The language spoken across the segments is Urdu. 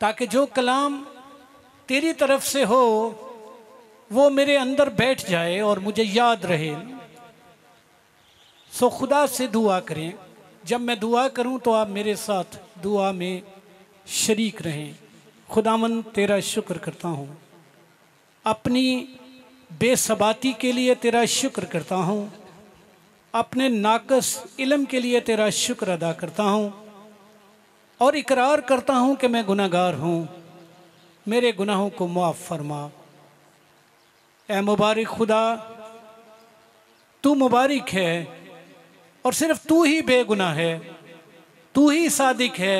تاکہ جو کلام تیری طرف سے ہو وہ میرے اندر بیٹھ جائے اور مجھے یاد رہے۔ سو خدا سے دعا کریں، جب میں دعا کروں تو آپ میرے ساتھ دعا میں شریک رہیں۔ خداوند تیرا شکر کرتا ہوں، اپنی بے ثباتی کے لیے تیرا شکر کرتا ہوں، اپنے ناقص علم کے لیے تیرا شکر ادا کرتا ہوں، اور اقرار کرتا ہوں کہ میں گناہ گار ہوں، میرے گناہوں کو معاف فرما۔ اے مبارک خدا، تو مبارک ہے اور صرف تو ہی بے گناہ ہے، تو ہی صادق ہے۔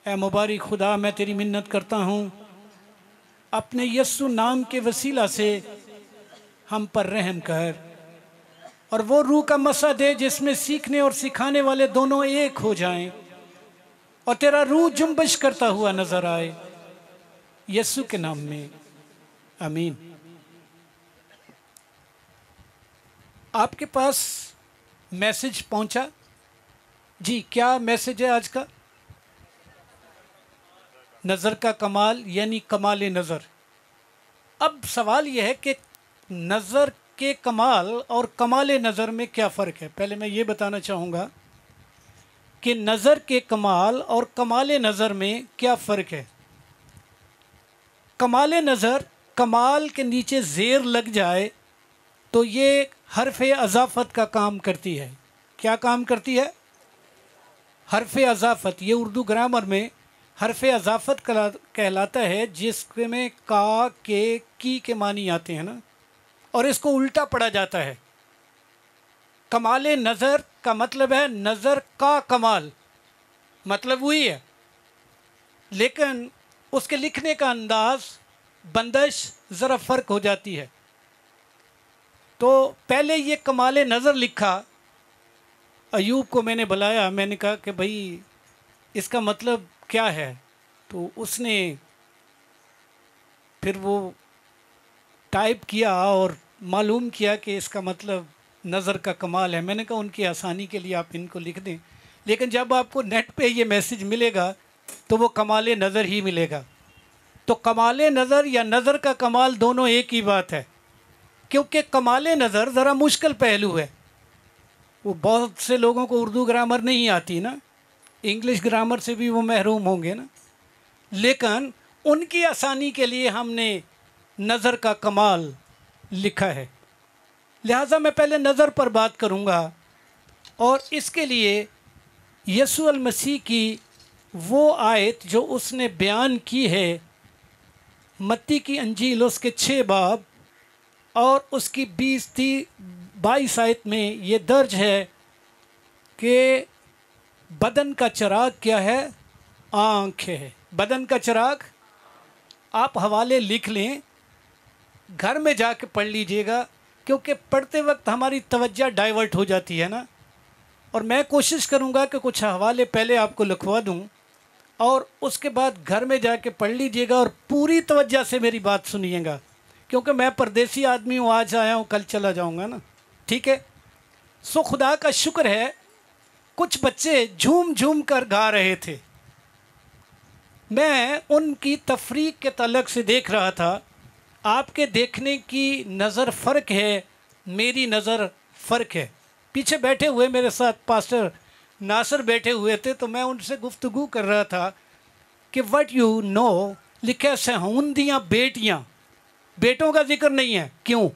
اے مبارک خدا، میں تیری منت کرتا ہوں، اپنے یسوع نام کے وسیلہ سے ہم پر رحم کر، اور وہ روح کا مسا دے جس میں سیکھنے اور سکھانے والے دونوں ایک ہو جائیں، اور تیرا روح جنبش کرتا ہوا نظر آئے، یسوع کے نام میں آمین۔ آپ کے پاس میسج پہنچا؟ جی، کیا میسج ہے آج کا؟ نظر کا کمال، یعنی کمال نظر۔ اب سوال یہ ہے کہ نظر کے کمال اور کمال نظر میں کیا فرق ہے؟ پہلے میں یہ بتانا چاہوں گا کہ نظر کے کمال اور کمال نظر میں کیا فرق ہے۔ کمال نظر، کمال کے نیچے زیر لگ جائے تو یہ حرف اضافت کا کام کرتی ہے۔ کیا کام کرتی ہے؟ حرف اضافت۔ یہ اردو گرامر میں حرف اضافت کہلاتا ہے، جس میں کا، کی کے معنی آتے ہیں نا، اور اس کو الٹا پڑھا جاتا ہے۔ کمال نظر کا مطلب ہے نظر کا کمال، مطلب وہی ہے، لیکن اس کے لکھنے کا انداز، بندش ذرا فرق ہو جاتی ہے۔ تو پہلے یہ کمال نظر لکھا، ایوب کو میں نے بلایا، میں نے کہا کہ بھائی اس کا مطلب کیا ہے؟ تو اس نے پھر وہ ٹائپ کیا اور معلوم کیا کہ اس کا مطلب نظر کا کمال ہے۔ میں نے کہا ان کی آسانی کے لیے آپ ان کو لکھ دیں، لیکن جب آپ کو نیٹ پہ یہ میسج ملے گا تو وہ کمال نظر ہی ملے گا۔ تو کمال نظر یا نظر کا کمال دونوں ایک ہی بات ہے، کیونکہ کمال نظر ذرا مشکل پہلو ہے۔ وہ بہت سے لوگوں کو اردو گرامر نہیں آتی نا، انگلش گرامر سے بھی وہ محروم ہوں گے نا، لیکن ان کی آسانی کے لیے ہم نے نظر کا کمال لکھا ہے۔ لہٰذا میں پہلے نظر پر بات کروں گا، اور اس کے لیے یسوع المسیح کی وہ آیت جو اس نے بیان کی ہے، متی کی انجیل اس کے 6 باب اور اس کی 22 آیت میں یہ درج ہے کہ بدن کا چراغ کیا ہے؟ آنکھ ہے۔ بدن کا چراغ، آپ حوالے لکھ لیں، گھر میں جا کے پڑھ لیجئے گا، کیونکہ پڑھتے وقت ہماری توجہ ڈائیورٹ ہو جاتی ہے نا، اور میں کوشش کروں گا کہ کچھ حوالے پہلے آپ کو لکھوا دوں، اور اس کے بعد گھر میں جا کے پڑھ لیجئے گا اور پوری توجہ سے میری بات سنیے گا، کیونکہ میں پردیسی آدمی ہوں، آج آیا ہوں کل چلا جاؤں گا نا، ٹھیک ہے؟ سو خدا کا شکر ہے، کچھ بچے جھوم جھوم کر گا رہے تھے، میں ان کی تفریح کے تعلق سے دیکھ رہا تھا۔ آپ کے دیکھنے کی نظر فرق ہے، میری نظر فرق ہے۔ پیچھے بیٹھے ہوئے میرے ساتھ پاسٹر ناصر بیٹھے ہوئے تھے، تو میں ان سے گفتگو کر رہا تھا کہ وٹ یو نو، لکھے سہوندیاں بیٹیاں، بیٹوں کا ذکر نہیں ہے، کیوں؟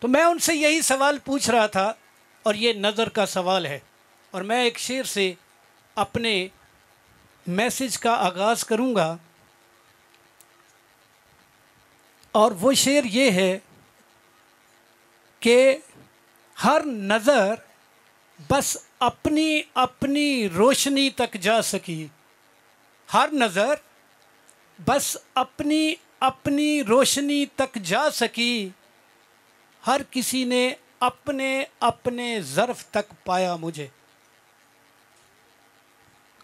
تو میں ان سے یہی سوال پوچھ رہا تھا، اور یہ نظر کا سوال ہے، اور میں ایک شعر سے اپنے میسج کا آغاز کروں گا، اور وہ شعر یہ ہے کہ ہر نظر بس اپنی اپنی روشنی تک جا سکی، ہر نظر بس اپنی اپنی روشنی تک جا سکی، ہر کسی نے اپنے اپنے ظرف تک پایا مجھے۔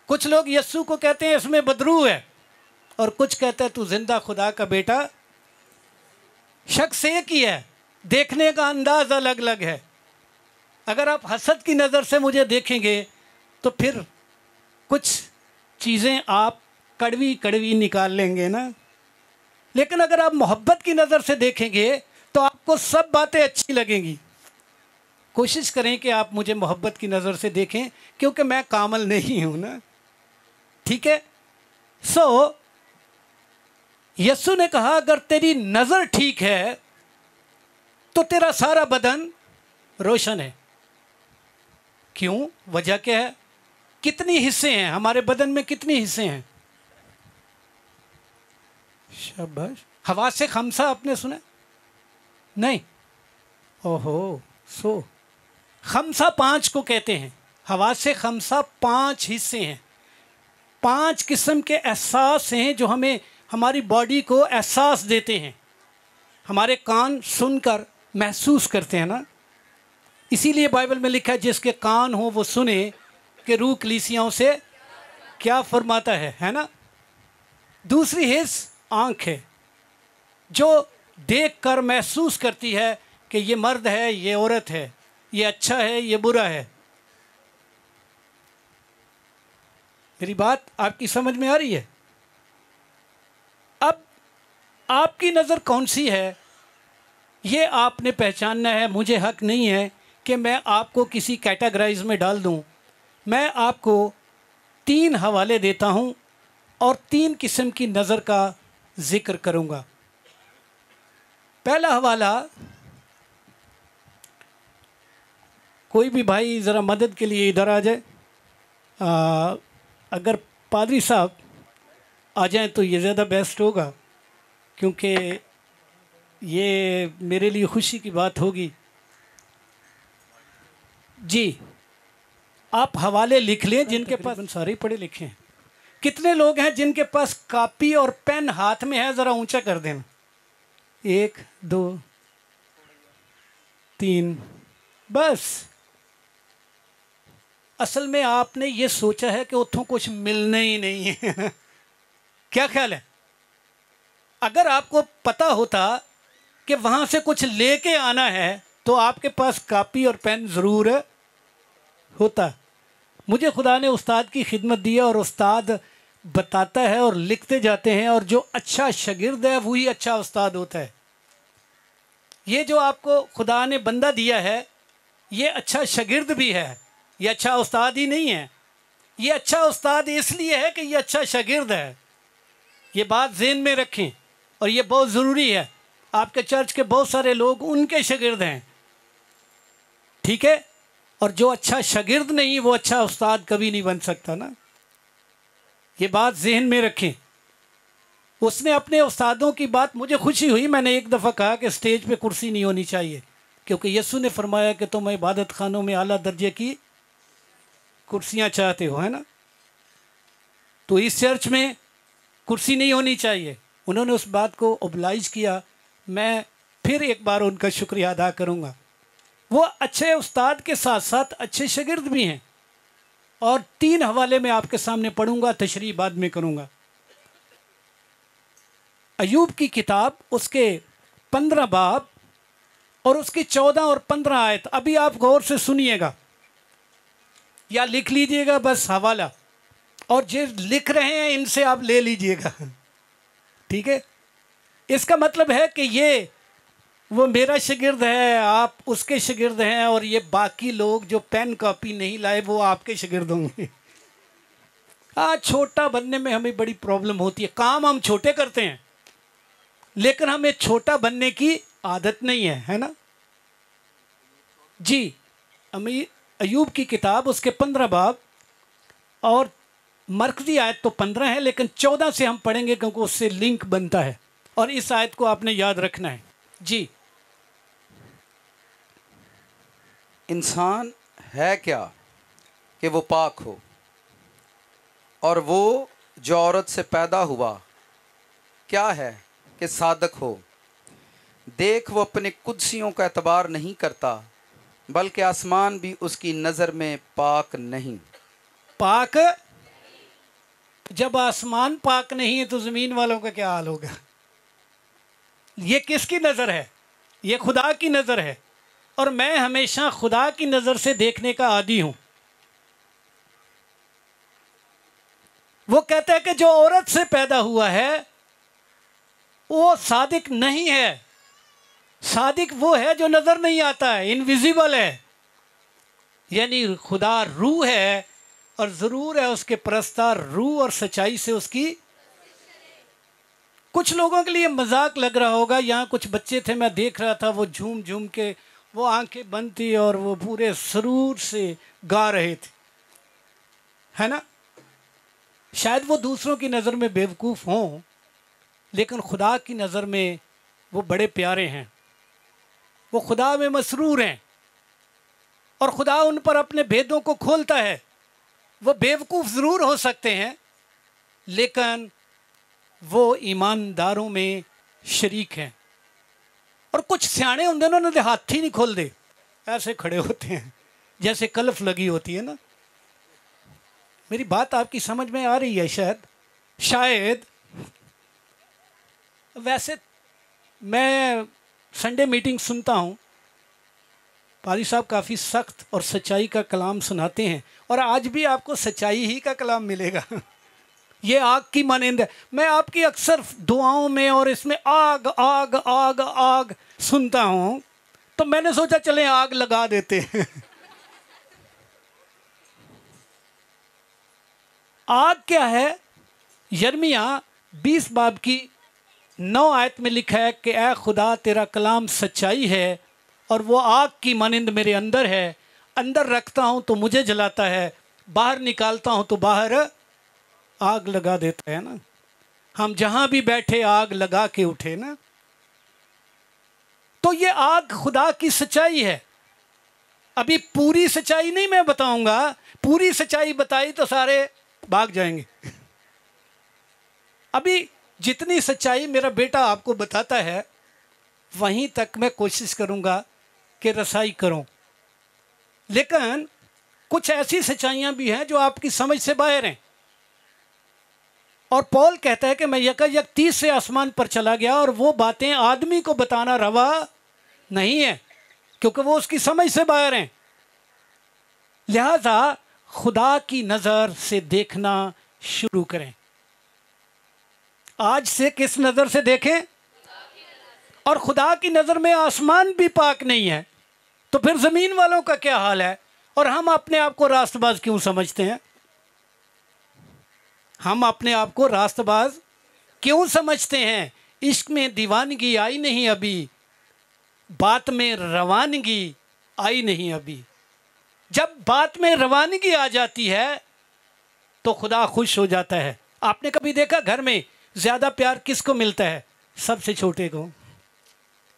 کچھ لوگ یسوع کو کہتے ہیں اس میں بدرو ہے، اور کچھ کہتے ہیں تو زندہ خدا کا بیٹا۔ شخص ایک ہی ہے، دیکھنے کا انداز الگ الگ ہے۔ اگر آپ حسد کی نظر سے مجھے دیکھیں گے تو پھر کچھ چیزیں آپ کڑوی کڑوی نکال لیں گے نا، لیکن اگر آپ محبت کی نظر سے دیکھیں گے تو آپ کو سب باتیں اچھی لگیں گی۔ کوشش کریں کہ آپ مجھے محبت کی نظر سے دیکھیں، کیونکہ میں کامل نہیں ہوں نا، ٹھیک ہے؟ یسوع نے کہا اگر تیری نظر ٹھیک ہے تو تیرا سارا بدن روشن ہے۔ کیوں؟ وجہ کیا ہے؟ کتنی حصے ہیں ہمارے بدن میں؟ کتنی حصے ہیں؟ شاباش۔ حواس خمسہ آپ نے سنا؟ نہیں؟ اوہو، خمسہ پانچ کو کہتے ہیں۔ حواس خمسہ پانچ حصے ہیں، پانچ قسم کے احساس ہیں جو ہمیں ہماری باڈی کو احساس دیتے ہیں۔ ہمارے کان سن کر محسوس کرتے ہیں نا، اسی لیے بائبل میں لکھا ہے جس کے کان ہو وہ سنے کہ روح کلیسیاؤں سے کیا فرماتا ہے نا۔ دوسری حص آنکھ ہے جو دیکھ کر محسوس کرتی ہے کہ یہ مرد ہے، یہ عورت ہے، یہ اچھا ہے، یہ برا ہے۔ میری بات آپ کی سمجھ میں آ رہی ہے؟ اب آپ کی نظر کون سی ہے یہ آپ نے پہچاننا ہے۔ مجھے حق نہیں ہے کہ میں آپ کو کسی کیٹاگرائز میں ڈال دوں۔ میں آپ کو 3 حوالے دیتا ہوں اور 3 قسم کی نظر کا ذکر کروں گا۔ پہلا حوالہ، کوئی بھی بھائی ذرا مدد کے لیے ادھر آ جائے۔ اگر پادری صاحب آ جائیں تو یہ زیادہ بیسٹ ہوگا، کیونکہ یہ میرے لیے خوشی کی بات ہوگی۔ جی آپ حوالے لکھ لیں، جن کے پاس سارے پڑھے لکھے ہیں۔ کتنے لوگ ہیں جن کے پاس کاپی اور پین ہاتھ میں ہے؟ ذرا اونچا کر دینا۔ 1 2 3، بس۔ اصل میں آپ نے یہ سوچا ہے کہ اتوں کچھ ملنا ہی نہیں ہے۔ کیا خیال ہے؟ اگر آپ کو پتا ہوتا کہ وہاں سے کچھ لے کے آنا ہے تو آپ کے پاس کاپی اور پین ضرور ہوتا۔ مجھے خدا نے استاد کی خدمت دی ہے، اور استاد بتاتا ہے اور لکھتے جاتے ہیں، اور جو اچھا شاگرد ہے وہی اچھا استاد ہوتا ہے۔ یہ جو آپ کو خدا نے بندہ دیا ہے یہ اچھا شاگرد بھی ہے، یہ اچھا استاد ہی نہیں ہے۔ یہ اچھا استاد اس لیے ہے کہ یہ اچھا شاگرد ہے۔ یہ بات ذہن میں رکھیں، اور یہ بہت ضروری ہے۔ آپ کے چرچ کے بہت سارے لوگ ان کے شاگرد ہیں، ٹھیک ہے؟ اور جو اچھا شاگرد نہیں وہ اچھا استاد کبھی نہیں بن سکتا نا۔ یہ بات ذہن میں رکھیں۔ اس نے اپنے استادوں کی بات، مجھے خوشی ہوئی، میں نے ایک دفعہ کہا کہ اسٹیج پہ کرسی نہیں ہونی چاہیے، کیونکہ یسوع نے فرمایا کہ تم عبادت خانوں میں اعلیٰ درجے کی کرسیاں چاہتے ہو، ہے نا؟ تو اس چرچ میں کرسی نہیں ہونی چاہیے۔ انہوں نے اس بات کو اوبلائج کیا۔ میں پھر ایک بار ان کا شکریہ ادا کروں گا۔ وہ اچھے استاد کے ساتھ ساتھ اچھے شاگرد بھی ہیں۔ اور 3 حوالے میں آپ کے سامنے پڑھوں گا، تشریح بعد میں کروں گا۔ ایوب کی کتاب، اس کے 15 باب اور اس کی 14 اور 15 آیت۔ ابھی آپ غور سے سنیے گا یا لکھ لیجئے گا بس حوالہ، اور جو لکھ رہے ہیں ان سے آپ لے لیجئے گا، ٹھیک ہے؟ اس کا مطلب ہے کہ یہ وہ میرا شاگرد ہے، آپ اس کے شاگرد ہیں، اور یہ باقی لوگ جو پین کاپی نہیں لائے وہ آپ کے شاگرد ہوں گے۔ چھوٹا بننے میں ہمیں بڑی پرابلم ہوتی ہے۔ کام ہم چھوٹے کرتے ہیں لیکن ہمیں چھوٹا بننے کی عادت نہیں ہے، ہے نا؟ جی ایوب کی کتاب، اس کے 15 باب اور مرکزی آیت تو 15 ہے، لیکن 14 سے ہم پڑھیں گے کیونکہ اس سے لنک بنتا ہے، اور اس آیت کو آپ نے یاد رکھنا ہے۔ جی انسان ہے کیا کہ وہ پاک ہو، اور وہ جو عورت سے پیدا ہوا کیا ہے کہ صادق ہو۔ دیکھ وہ اپنے قدسیوں کا اعتبار نہیں کرتا، بلکہ آسمان بھی اس کی نظر میں پاک نہیں۔ پاک، جب آسمان پاک نہیں ہے تو زمین والوں کا کیا حال ہوگا؟ یہ کس کی نظر ہے؟ یہ خدا کی نظر ہے، اور میں ہمیشہ خدا کی نظر سے دیکھنے کا عادی ہوں۔ وہ کہتا ہے کہ جو عورت سے پیدا ہوا ہے وہ صادق نہیں ہے. صادق وہ ہے جو نظر نہیں آتا ہے، انویزیبل ہے. یعنی خدا روح ہے اور ضرور ہے اس کے پرستار روح اور سچائی سے اس کی. کچھ لوگوں کے لیے مذاق لگ رہا ہوگا. یہاں کچھ بچے تھے، میں دیکھ رہا تھا، وہ جھوم جھوم کے وہ آنکھیں بند تھی اور وہ پورے سرور سے گا رہے تھے، ہے نا. شاید وہ دوسروں کی نظر میں بیوقوف ہوں، لیکن خدا کی نظر میں وہ بڑے پیارے ہیں. وہ خدا میں مسرور ہیں اور خدا ان پر اپنے بھیدوں کو کھولتا ہے. وہ بیوقوف ضرور ہو سکتے ہیں لیکن وہ ایمانداروں میں شریک ہیں. اور کچھ سیانے ہوں انہوں نے ہاتھ ہی نہیں کھول دے، ایسے کھڑے ہوتے ہیں جیسے کلف لگی ہوتی ہے نا. میری بات آپ کی سمجھ میں آ رہی ہے شاید. ویسے میں سنڈے میٹنگ سنتا ہوں، پادری صاحب کافی سخت اور سچائی کا کلام سناتے ہیں، اور آج بھی آپ کو سچائی ہی کا کلام ملے گا. یہ آگ کی مانند ہے. میں آپ کی اکثر دعاؤں میں اور اس میں آگ آگ آگ آگ سنتا ہوں، تو میں نے سوچا چلیں آگ لگا دیتے ہیں. آگ کیا ہے؟ یرمیہ 20 باب کی 9 آیت میں لکھا ہے کہ اے خدا تیرا کلام سچائی ہے اور وہ آگ کی مانند میرے اندر ہے. اندر رکھتا ہوں تو مجھے جلاتا ہے، باہر نکالتا ہوں تو باہر آگ لگا دیتا ہے نا. ہم جہاں بھی بیٹھے آگ لگا کے اٹھے نا. تو یہ آگ خدا کی سچائی ہے. ابھی پوری سچائی نہیں میں بتاؤں گا، پوری سچائی بتائی تو سارے بھاگ جائیں گے. ابھی جتنی سچائی میرا بیٹا آپ کو بتاتا ہے وہیں تک میں کوشش کروں گا کہ رسائی کروں، لیکن کچھ ایسی سچائیاں بھی ہیں جو آپ کی سمجھ سے باہر ہیں. اور پول کہتا ہے کہ میں یک 30 سے آسمان پر چلا گیا اور وہ باتیں آدمی کو بتانا روا نہیں ہے کیونکہ وہ اس کی سمجھ سے باہر ہیں. لہذا خدا کی نظر سے دیکھنا شروع کریں. آج سے کس نظر سے دیکھیں؟ اور خدا کی نظر میں آسمان بھی پاک نہیں ہے تو پھر زمین والوں کا کیا حال ہے؟ اور ہم اپنے آپ کو راست باز کیوں سمجھتے ہیں؟ ہم اپنے آپ کو راست باز کیوں سمجھتے ہیں؟ عشق میں دیوانگی آئی نہیں ابھی، بات میں روانگی آئی نہیں ابھی. جب بات میں روانگی آ جاتی ہے تو خدا خوش ہو جاتا ہے. آپ نے کبھی دیکھا گھر میں زیادہ پیار کس کو ملتا ہے؟ سب سے چھوٹے کو.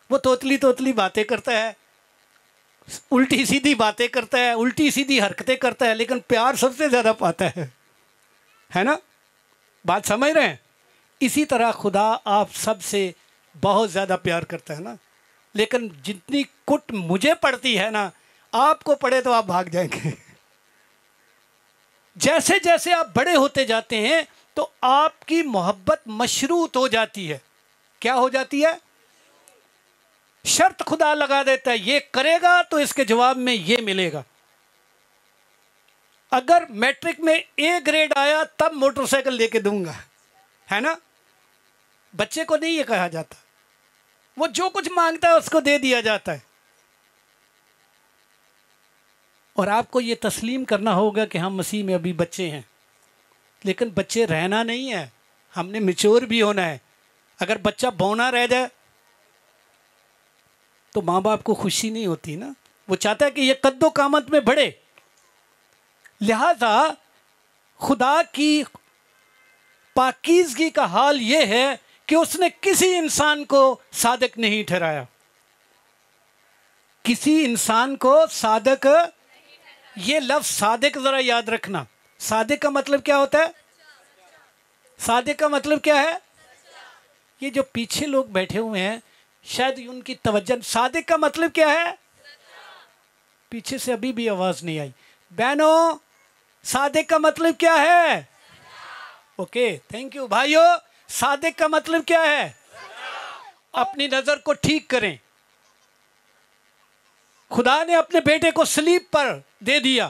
وہ توتلی توتلی باتیں کرتا ہے، الٹی سیدھی باتیں کرتا ہے، الٹی سیدھی حرکتیں کرتا ہے، لیکن پیار سب سے زیادہ پاتا ہے نا. بات سمجھ رہے ہیں؟ اسی طرح خدا آپ سب سے بہت زیادہ پیار کرتا ہے نا. لیکن جتنی کٹ مجھے پڑتی ہے نا، آپ کو پڑے تو آپ بھاگ جائیں گے. جیسے جیسے آپ بڑے ہوتے جاتے ہیں تو آپ کی محبت مشروط ہو جاتی ہے. کیا ہو جاتی ہے؟ شرط خدا لگا دیتا ہے، یہ کرے گا تو اس کے جواب میں یہ ملے گا. اگر میٹرک میں اے گریڈ آیا تب موٹر سائیکل لے کے دوں گا، ہے نا. بچے کو نہیں یہ کہا جاتا، وہ جو کچھ مانگتا ہے اس کو دے دیا جاتا ہے. اور آپ کو یہ تسلیم کرنا ہوگا کہ ہم مسیح میں ابھی بچے ہیں، لیکن بچے رہنا نہیں ہے، ہم نے میچور بھی ہونا ہے. اگر بچہ بونا رہ جائے تو ماں باپ کو خوشی نہیں ہوتی نا. وہ چاہتا ہے کہ یہ قد و قامت میں بڑھے. لہذا خدا کی پاکیزگی کا حال یہ ہے کہ اس نے کسی انسان کو صادق نہیں ٹھہرایا. کسی انسان کو صادق، یہ لفظ صادق ذرا یاد رکھنا. صادق کا مطلب کیا ہوتا ہے؟ صادق کا مطلب کیا ہے؟ یہ جو پیچھے لوگ بیٹھے ہوئے ہیں شاید ان کی توجہ، صادق کا مطلب کیا ہے؟ پیچھے سے ابھی بھی آواز نہیں آئی. بہنوں صادق کا مطلب کیا ہے؟ Okay thank you. بھائیو صادق کا مطلب کیا ہے؟ اپنی نظر کو ٹھیک کریں. خدا نے اپنے بیٹے کو صلیب پر دے دیا.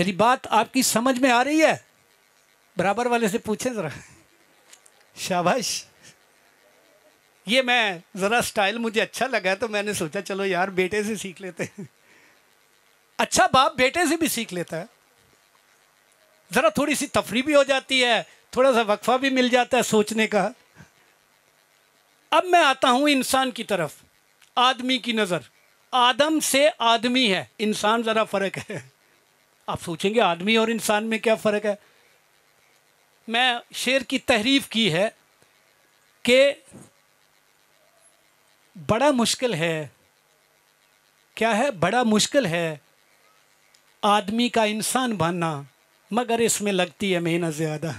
میری بات آپ کی سمجھ میں آ رہی ہے؟ برابر والے سے پوچھیں ذرا. شاباش. یہ میں ذرا سٹائل مجھے اچھا لگا تو میں نے سوچا چلو یار بیٹے سے سیکھ لیتے ہیں. اچھا باپ بیٹے سے بھی سیکھ لیتا ہے. ذرا تھوڑی سی تفریح بھی ہو جاتی ہے, تھوڑا سا وقفہ بھی مل جاتا ہے سوچنے کا. اب میں آتا ہوں انسان کی طرف. آدمی کی نظر, آدم سے آدمی ہے, انسان ذرا فرق ہے. آپ سوچیں گے آدمی اور انسان میں کیا فرق ہے؟ میں شعر کی تحریف کی ہے کہ بڑا مشکل ہے. کیا ہے؟ بڑا مشکل ہے آدمی کا انسان بننا, مگر اس میں لگتی ہے محنت زیادہ.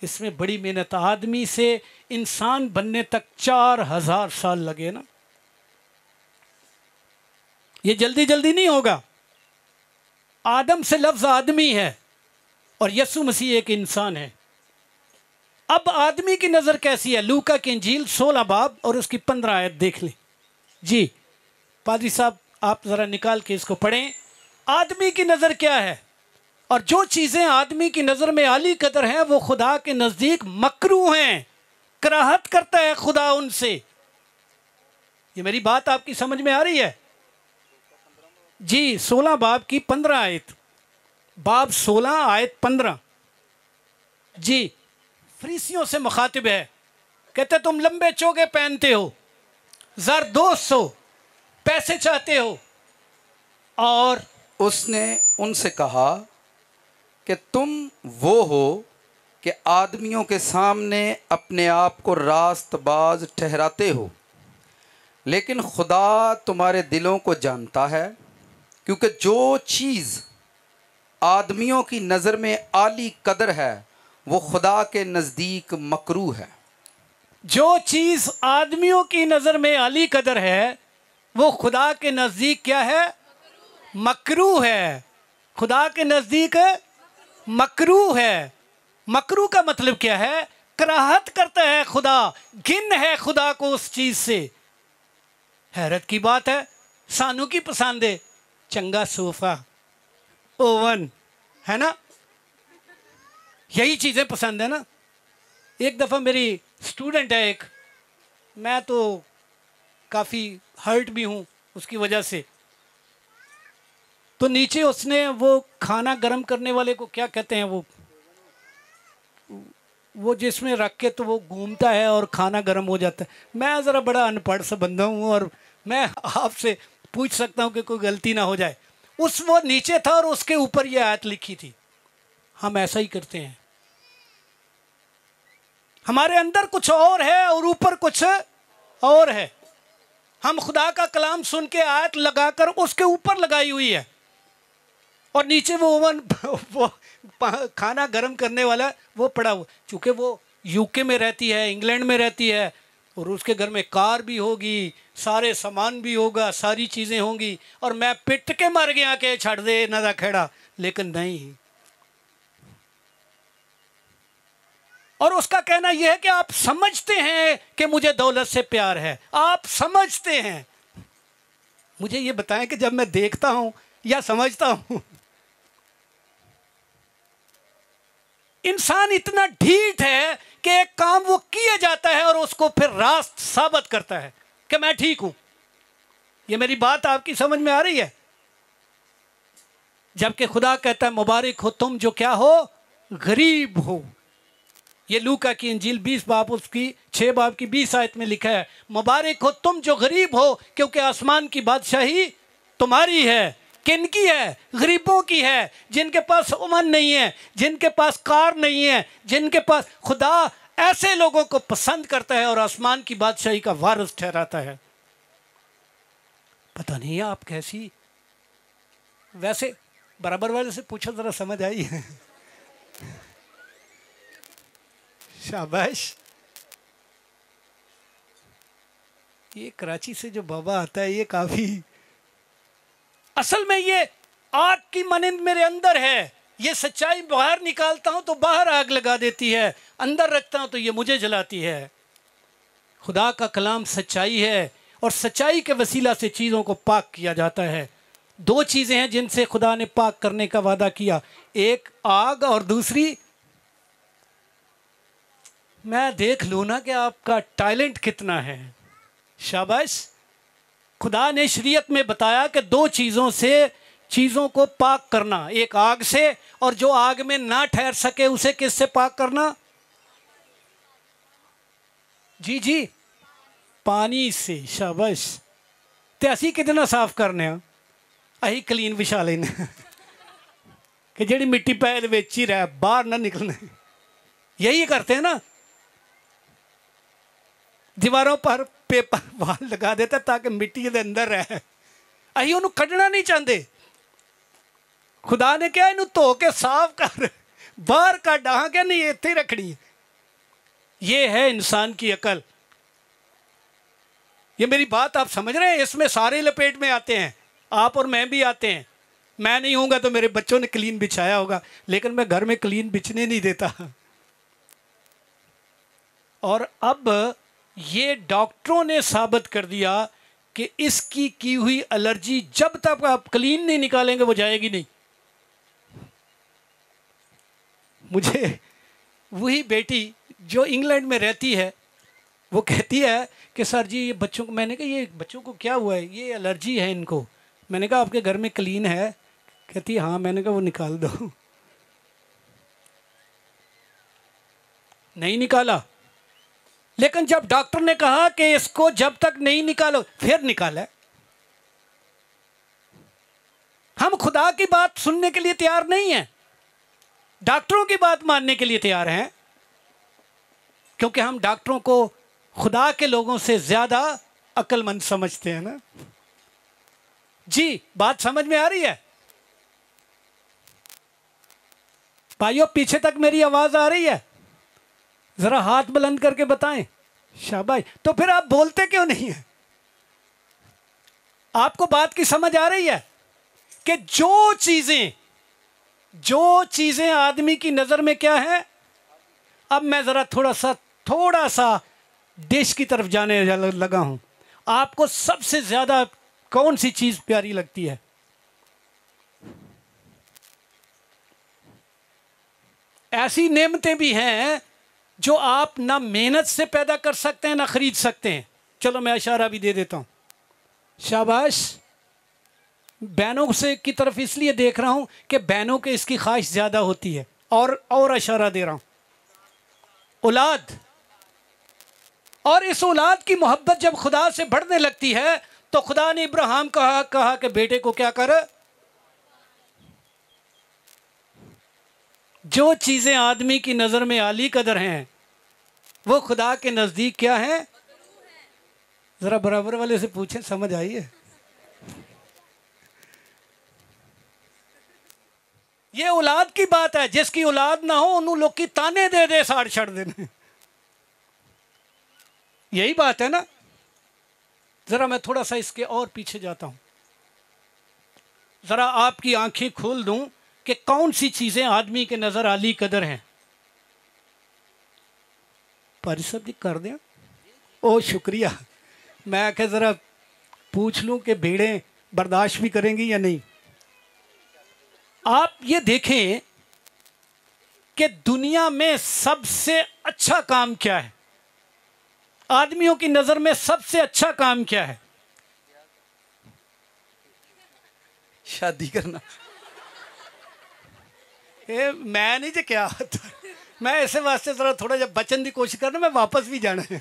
اس میں بڑی محنت. آدمی سے انسان بننے تک 4000 سال لگے نا. یہ جلدی جلدی نہیں ہوگا. آدم سے لفظ آدمی ہے اور یسوع مسیح ایک انسان ہے. اب آدمی کی نظر کیسی ہے؟ لوکا کی انجیل 16 باب اور اس کی 15 آیت دیکھ لیں. جی پادری صاحب آپ ذرا نکال کے اس کو پڑھیں. آدمی کی نظر کیا ہے؟ اور جو چیزیں آدمی کی نظر میں عالی قدر ہیں وہ خدا کے نزدیک مکروہ ہیں. کراہت کرتا ہے خدا ان سے. یہ میری بات آپ کی سمجھ میں آ رہی ہے؟ جی 16 باب کی 15 آیت. باب 16 آیت 15. جی فریسیوں سے مخاطب ہے. کہتے تم لمبے چوگے پہنتے ہو, زر 200 پیسے چاہتے ہو. اور اس نے ان سے کہا کہ تم وہ ہو کہ آدمیوں کے سامنے اپنے آپ کو راست باز ٹھہراتے ہو, لیکن خدا تمہارے دلوں کو جانتا ہے, کیونکہ جو چیز آدمیوں کی نظر میں عالی قدر ہے وہ خدا کے نزدیک مکروہ ہے. جو چیز آدمیوں کی نظر میں عالی قدر ہے وہ خدا کے نزدیک کیا ہے؟ مکروہ ہے. خدا کے نزدیک مکروہ ہے. مکروہ کا مطلب کیا ہے؟ کراہت کرتا ہے خدا, گن ہے خدا کو اس چیز سے. حیرت کی بات ہے. سانو کی پسند ہے چنگا صوفہ, اوون, ہے نا, یہی چیزیں پسند ہے نا. ایک دفعہ میری سٹوڈنٹ ہے ایک, میں تو کافی ہرٹ بھی ہوں اس کی وجہ سے. تو نیچے اس نے وہ کھانا گرم کرنے والے کو کیا کہتے ہیں, وہ جس میں رکھ کے تو وہ گھومتا ہے اور کھانا گرم ہو جاتا ہے. میں ذرا بڑا ان پڑھ سا بندہ ہوں اور میں آپ سے پوچھ سکتا ہوں کہ کوئی غلطی نہ ہو جائے. وہ نیچے تھا اور اس کے اوپر یہ آیت لکھی تھی. ہم ایسا ہی کرتے ہیں. ہمارے اندر کچھ اور ہے اور اوپر کچھ اور ہے. ہم خدا کا کلام سن کے آیت لگا کر اس کے اوپر لگائی ہوئی ہے, اور نیچے وہ اوون, وہ کھانا گرم کرنے والا وہ پڑا ہوا. چونکہ وہ یو کے میں رہتی ہے, انگلینڈ میں رہتی ہے, اور اس کے گھر میں کار بھی ہوگی, سارے سامان بھی ہوگا, ساری چیزیں ہوں گی. اور میں پٹ کے مر گیا کہ چھڑ دے نہ کھڑا, لیکن نہیں. اور اس کا کہنا یہ ہے کہ آپ سمجھتے ہیں کہ مجھے دولت سے پیار ہے. آپ سمجھتے ہیں. مجھے یہ بتائیں کہ جب میں دیکھتا ہوں یا سمجھتا ہوں. انسان اتنا ڈھیٹ ہے کہ ایک کام وہ کیا جاتا ہے اور اس کو پھر راست ثابت کرتا ہے کہ میں ٹھیک ہوں. یہ میری بات آپ کی سمجھ میں آ رہی ہے؟ جبکہ خدا کہتا ہے مبارک ہو تم جو کیا ہو, غریب ہو. یہ لوکا کی انجیل 20 باب اس کی 6 باب کی 20 آیت میں لکھا ہے, مبارک ہو تم جو غریب ہو کیونکہ آسمان کی بادشاہی تمہاری ہے. کن کی ہے؟ غریبوں کی ہے, جن کے پاس امن نہیں ہے, جن کے پاس کار نہیں ہے, جن کے پاس. خدا ایسے لوگوں کو پسند کرتا ہے اور آسمان کی بادشاہی کا وارث ٹھہراتا ہے. پتہ نہیں آپ کیسی. ویسے برابر والے سے پوچھو ذرا, سمجھ آئی ہے؟ شاباش. یہ کراچی سے جو بابا آتا ہے یہ کافی, اصل میں یہ آگ کی مانند میرے اندر ہے. یہ سچائی باہر نکالتا ہوں تو باہر آگ لگا دیتی ہے, اندر رکھتا ہوں تو یہ مجھے جلاتی ہے. خدا کا کلام سچائی ہے اور سچائی کے وسیلہ سے چیزوں کو پاک کیا جاتا ہے. دو چیزیں ہیں جن سے خدا نے پاک کرنے کا وعدہ کیا، ایک آگ اور دوسری، میں دیکھ لوں نا کہ آپ کا ٹیلنٹ کتنا ہے، شاباش۔ خدا نے شریعت میں بتایا کہ دو چیزوں سے چیزوں کو پاک کرنا، ایک آگ سے، اور جو آگ میں نہ ٹھہر سکے اسے کس سے پاک کرنا؟ جی جی، پانی سے، شاباش۔ تے اسی کتنا صاف کرنے ہاں، اہی کلین بچھا لینا کہ جڑی مٹی پیر وچ ہی رہ باہر نہ نکلنے، یہی کرتے ہیں نا۔ دیواروں پر پیپر وال لگا دیتا تاکہ مٹی دے اندر رہے، اہی انہوں کھڑنا نہیں چاہتے۔ خدا نے کیا انہوں دھو کے صاف کر باہر کا ڈہاں کے نہیں ایتھے رکھنی ہے۔ یہ ہے انسان کی عقل۔ یہ میری بات آپ سمجھ رہے ہیں؟ اس میں سارے لپیٹ میں آتے ہیں، آپ اور میں بھی آتے ہیں۔ میں نہیں ہوں گا تو میرے بچوں نے کلین بچھایا ہوگا، لیکن میں گھر میں کلین بچھنے نہیں دیتا۔ اور اب یہ ڈاکٹروں نے ثابت کر دیا کہ اس کی ہوئی الرجی جب تک آپ کلین نہیں نکالیں گے وہ جائے گی نہیں۔ مجھے وہی بیٹی جو انگلینڈ میں رہتی ہے وہ کہتی ہے کہ سر جی یہ بچوں کو، میں نے کہا یہ بچوں کو کیا ہوا ہے؟ یہ الرجی ہے ان کو۔ میں نے کہا آپ کے گھر میں کلین ہے؟ کہتی ہاں۔ میں نے کہا وہ نکال دو۔ نہیں نکالا، لیکن جب ڈاکٹر نے کہا کہ اس کو جب تک نہیں نکالو، پھر نکالا۔ ہم خدا کی بات سننے کے لیے تیار نہیں ہیں، ڈاکٹروں کی بات ماننے کے لیے تیار ہیں، کیونکہ ہم ڈاکٹروں کو خدا کے لوگوں سے زیادہ عقل مند سمجھتے ہیں نا۔ جی بات سمجھ میں آ رہی ہے بھائیو؟ پیچھے تک میری آواز آ رہی ہے؟ ذرا ہاتھ بلند کر کے بتائیں۔ شاباش۔ تو پھر آپ بولتے کیوں نہیں ہیں؟ آپ کو بات کی سمجھ آ رہی ہے کہ جو چیزیں آدمی کی نظر میں کیا ہیں؟ اب میں ذرا تھوڑا سا ڈش کی طرف جانے لگا ہوں۔ آپ کو سب سے زیادہ کون سی چیز پیاری لگتی ہے؟ ایسی نعمتیں بھی ہیں جو آپ نہ محنت سے پیدا کر سکتے ہیں نہ خرید سکتے ہیں۔ چلو میں اشارہ بھی دے دیتا ہوں۔ شاباش۔ بہنوں سے کی طرف اس لیے دیکھ رہا ہوں کہ بہنوں کے اس کی خواہش زیادہ ہوتی ہے، اور اشارہ دے رہا ہوں۔ اولاد، اور اس اولاد کی محبت جب خدا سے بڑھنے لگتی ہے تو خدا نے ابراہیم کہا کہ بیٹے کو کیا کر؟ جو چیزیں آدمی کی نظر میں عالی قدر ہیں وہ خدا کے نزدیک کیا ہیں؟ ذرا برابر والے سے پوچھیں، سمجھ آئی ہے؟ یہ اولاد کی بات ہے۔ جس کی اولاد نہ ہو انہوں لوگ کی تانے دے ساڑ چھڑ دینے، یہی بات ہے نا۔ ذرا میں تھوڑا سا اس کے اور پیچھے جاتا ہوں، ذرا آپ کی آنکھیں کھول دوں کہ کون سی چیزیں آدمی کے نظر عالی قدر ہیں۔ پاری صاحب جی کر دیں۔ او شکریہ۔ میں کہ ذرا پوچھ لوں کہ بھیڑیں برداشت بھی کریں گی یا نہیں۔ آپ یہ دیکھیں کہ دنیا میں سب سے اچھا کام کیا ہے؟ آدمیوں کی نظر میں سب سے اچھا کام کیا ہے؟ شادی کرنا۔ میں نہیں جی کیا ہوتا، میں ایسے واسطے ذرا تھوڑا جب بچن کی کوشش کرنا، میں واپس بھی جانا ہے۔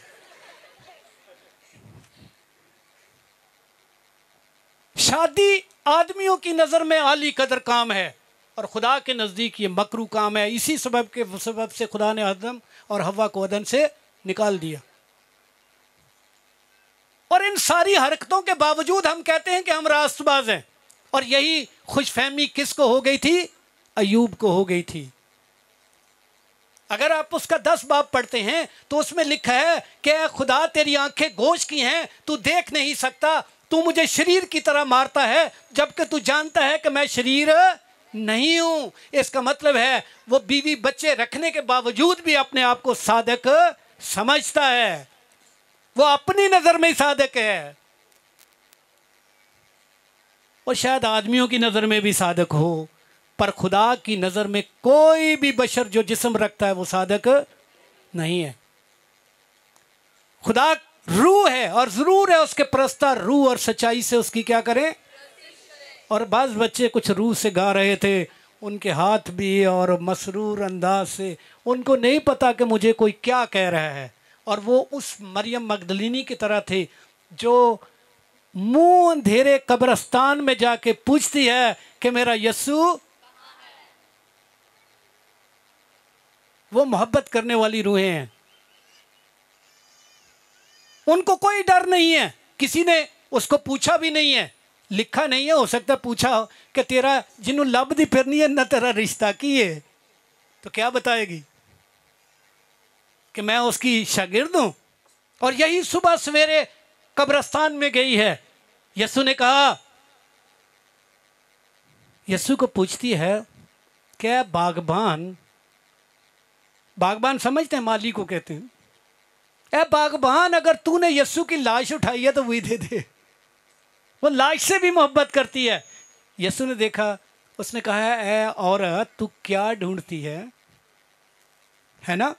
شادی آدمیوں کی نظر میں عالی قدر کام ہے اور خدا کے نزدیک یہ مکروہ کام ہے۔ اسی سبب سے خدا نے آدم اور حوا کو عدن سے نکال دیا۔ اور ان ساری حرکتوں کے باوجود ہم کہتے ہیں کہ ہم راست باز ہیں، اور یہی خوش فہمی کس کو ہو گئی تھی؟ ایوب کو ہو گئی تھی۔ اگر آپ اس کا 10 باب پڑھتے ہیں تو اس میں لکھا ہے کہ اے خدا تیری آنکھیں گوشت کی ہیں، تو دیکھ نہیں سکتا، تو مجھے شریر کی طرح مارتا ہے جبکہ تو جانتا ہے کہ میں شریر نہیں ہوں۔ اس کا مطلب ہے وہ بیوی بچے رکھنے کے باوجود بھی اپنے آپ کو صادق سمجھتا ہے، وہ اپنی نظر میں ہی صادق ہے۔ اور شاید آدمیوں کی نظر میں بھی صادق ہو، پر خدا کی نظر میں کوئی بھی بشر جو جسم رکھتا ہے وہ صادق نہیں ہے۔ خدا روح ہے اور ضرور ہے اس کے پرستار روح اور سچائی سے اس کی کیا کریں۔ اور بعض بچے کچھ روح سے گا رہے تھے، ان کے ہاتھ بھی اور مسرور انداز سے، ان کو نہیں پتا کہ مجھے کوئی کیا کہہ رہا ہے، اور وہ اس مریم مگدلینی کی طرح تھے جو منہ اندھیرے قبرستان میں جا کے پوچھتی ہے کہ میرا یسوع۔ وہ محبت کرنے والی روحیں ہیں، ان کو کوئی ڈر نہیں ہے، کسی نے اس کو پوچھا بھی نہیں ہے، لکھا نہیں ہے، ہو سکتا ہے پوچھا ہو کہ تیرا جنوں لب دی پھرنی ہے نہ تیرا رشتہ کی ہے، تو کیا بتائے گی کہ میں اس کی شاگرد ہوں؟ اور یہی صبح سویرے قبرستان میں گئی ہے۔ یسوع نے کہا، یسوع کو پوچھتی ہے کہ باغبان، باغبان سمجھتے ہیں مالی کو کہتے ہیں، اے باغبان اگر تو نے یسوع کی لاش اٹھائی ہے تو وہی دے دے۔ وہ لاش سے بھی محبت کرتی ہے۔ یسوع نے دیکھا، اس نے کہا اے عورت تو کیا ڈھونڈتی ہے نا؟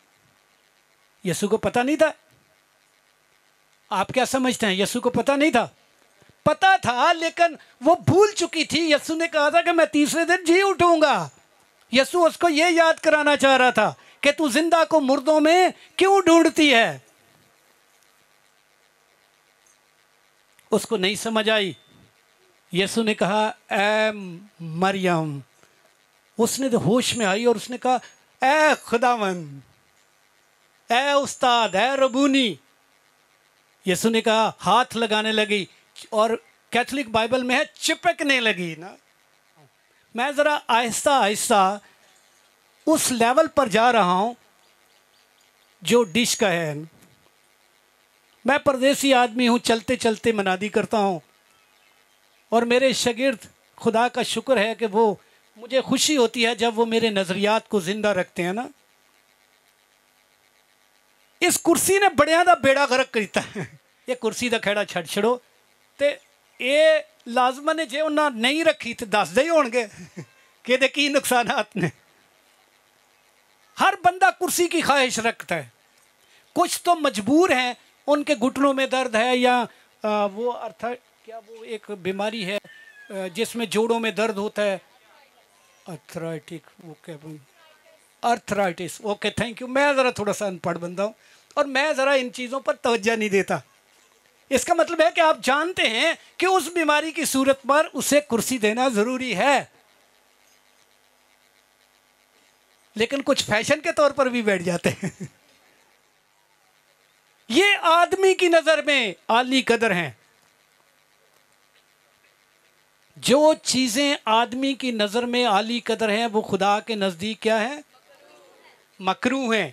یسوع کو پتہ نہیں تھا؟ آپ کیا سمجھتے ہیں یسوع کو پتہ نہیں تھا؟ پتہ تھا، لیکن وہ بھول چکی تھی۔ یسوع نے کہا تھا کہ میں تیسرے دن جی اٹھوں گا۔ یسوع اس کو یہ یاد کرانا چاہ رہا تھا کہ تو زندہ کو مردوں میں کیوں ڈھونڈتی ہے؟ اس کو نہیں سمجھ آئی۔ یسوع نے کہا اے مریم، اس نے تو ہوش میں آئی اور اس نے کہا اے خداوند، اے استاد، اے ربونی۔ یسوع نے کہا، ہاتھ لگانے لگی، اور کیتھولک بائبل میں ہے چپکنے لگی نا۔ میں ذرا آہستہ آہستہ اس لیول پر جا رہا ہوں جو ڈش کا ہے۔ میں پردیسی آدمی ہوں، چلتے چلتے منادی کرتا ہوں، اور میرے شاگرد، خدا کا شکر ہے کہ وہ مجھے خوشی ہوتی ہے جب وہ میرے نظریات کو زندہ رکھتے ہیں نا۔ اس کرسی نے بڑیاں دا بیڑا غرق کیتا ہے۔ یہ کرسی دا کھیڑا چھڑ چھڑو تے اے لازمہ نے جے انہاں نہیں رکھی تے دس دے ہی ہون گے کہ دے کی نقصانات نے۔ ہر بندہ کرسی کی خواہش رکھتا ہے، کچھ تو مجبور ہیں، ان کے گھٹنوں میں درد ہے، یا وہ کیا وہ ایک بیماری ہے جس میں جوڑوں میں درد ہوتا ہے، آرتھرائٹس۔ Okay, thank you. میں ذرا تھوڑا سا ان پڑھ بندہ ہوں اور میں ذرا ان چیزوں پر توجہ نہیں دیتا۔ اس کا مطلب ہے کہ آپ جانتے ہیں کہ اس بیماری کی صورت پر اسے کرسی دینا ضروری ہے، لیکن کچھ فیشن کے طور پر بھی بیٹھ جاتے ہیں۔ یہ آدمی کی نظر میں عالی قدر ہیں۔ جو چیزیں آدمی کی نظر میں عالی قدر ہیں وہ خدا کے نزدیک کیا ہیں؟ مکروہ ہیں۔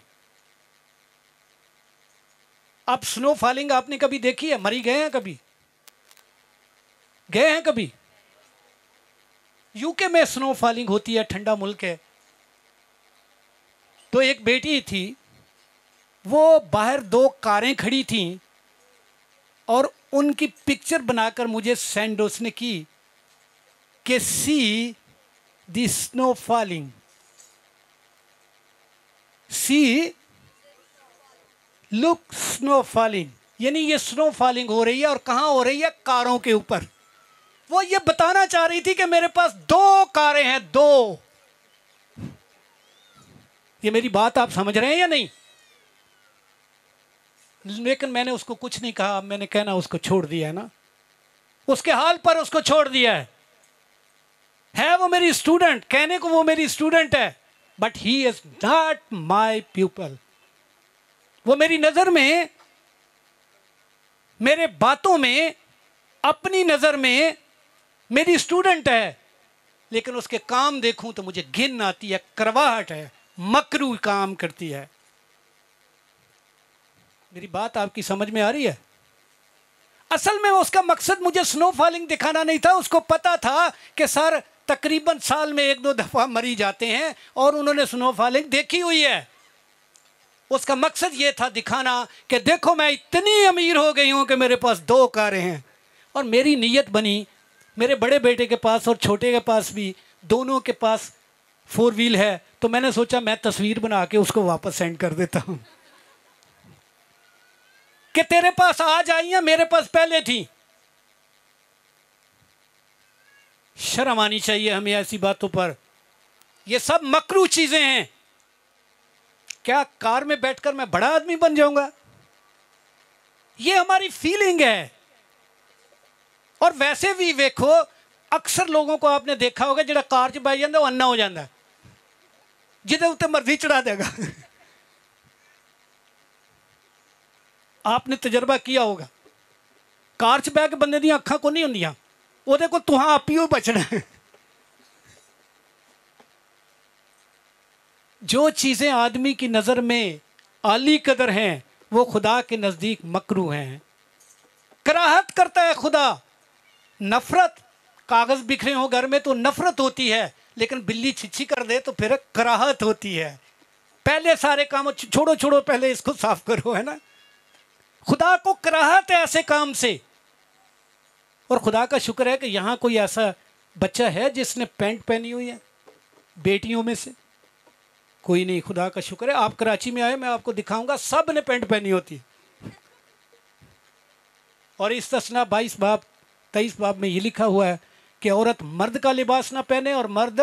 اب سنو فالنگ آپ نے کبھی دیکھی ہے؟ مری گئے ہیں کبھی؟ گئے ہیں کبھی؟ یو کے میں سنو فالنگ ہوتی ہے، ٹھنڈا ملک ہے۔ تو ایک بیٹی تھی، وہ باہر دو کاریں کھڑی تھیں اور ان کی پکچر بنا کر مجھے سینڈ اس نے کی کہ سی دی سنو فالنگ، سی لک سنو فالنگ، یعنی یہ سنو فالنگ ہو رہی ہے، اور کہاں ہو رہی ہے؟ کاروں کے اوپر۔ وہ یہ بتانا چاہ رہی تھی کہ میرے پاس دو کاریں ہیں، دو۔ یہ میری بات آپ سمجھ رہے ہیں یا نہیں؟ لیکن میں نے اس کو کچھ نہیں کہا، میں نے کہنا اس کو چھوڑ دیا ہے نا، اس کے حال پر اس کو چھوڑ دیا ہے وہ میری اسٹوڈنٹ، کہنے کو وہ میری اسٹوڈنٹ ہے، but he is not my people. وہ میری نظر میں، میرے باتوں میں، اپنی نظر میں میری اسٹوڈنٹ ہے، لیکن اس کے کام دیکھوں تو مجھے گھن آتی ہے، کرواہٹ ہے، مکروہ کام کرتی ہے۔ میری بات آپ کی سمجھ میں آ رہی ہے؟ اصل میں اس کا مقصد مجھے سنو فالنگ دکھانا نہیں تھا، اس کو پتا تھا کہ سر تقریباً سال میں 1-2 دفعہ مری جاتے ہیں اور انہوں نے سنو فالنگ دیکھی ہوئی ہے۔ اس کا مقصد یہ تھا دکھانا کہ دیکھو میں اتنی امیر ہو گئی ہوں کہ میرے پاس 2 کاریں ہیں۔ اور میری نیت بنی، میرے بڑے بیٹے کے پاس اور چھوٹے کے پاس بھی دونوں کے پاس 4 ویل ہے، تو میں نے سوچا میں تصویر بنا کے اس کو واپس سینڈ کر دیتا ہوں کہ تیرے پاس آج آئی ہیں، میرے پاس پہلے تھی۔ شرم آنی چاہیے ہمیں ایسی باتوں پر، یہ سب مکروہ چیزیں ہیں۔ کیا کار میں بیٹھ کر میں بڑا آدمی بن جاؤں گا؟ یہ ہماری فیلنگ ہے۔ اور ویسے بھی دیکھو، اکثر لوگوں کو آپ نے دیکھا ہوگا جڑا کار چ بہ جاتا وہ انا ہو جاتا ہے، جہدے اتنے مرضی چڑھا دے گا۔ آپ نے تجربہ کیا ہوگا، کار چ بہ کے بندے دیا اکھاں کو نہیں ہوندیاں، وہ کو تہاں آپ ہی بچنا ہے۔ جو چیزیں آدمی کی نظر میں عالی قدر ہیں وہ خدا کے نزدیک مکروہ ہیں۔ کراہت کرتا ہے خدا۔ نفرت، کاغذ بکھرے ہوں گھر میں تو نفرت ہوتی ہے، لیکن بلی چھچھی کر دے تو پھر کراہت ہوتی ہے۔ پہلے سارے کام چھوڑو پہلے اس کو صاف کرو، ہے نا۔ خدا کو کراہت ہے ایسے کام سے۔ اور خدا کا شکر ہے کہ یہاں کوئی ایسا بچہ ہے جس نے پینٹ پہنی ہوئی ہے بیٹیوں میں سے؟ کوئی نہیں، خدا کا شکر ہے۔ آپ کراچی میں آئے، میں آپ کو دکھاؤں گا، سب نے پینٹ پہنی ہوتی ہے۔ اور استثناء 22 باب 23 باب میں یہ لکھا ہوا ہے کہ عورت مرد کا لباس نہ پہنے اور مرد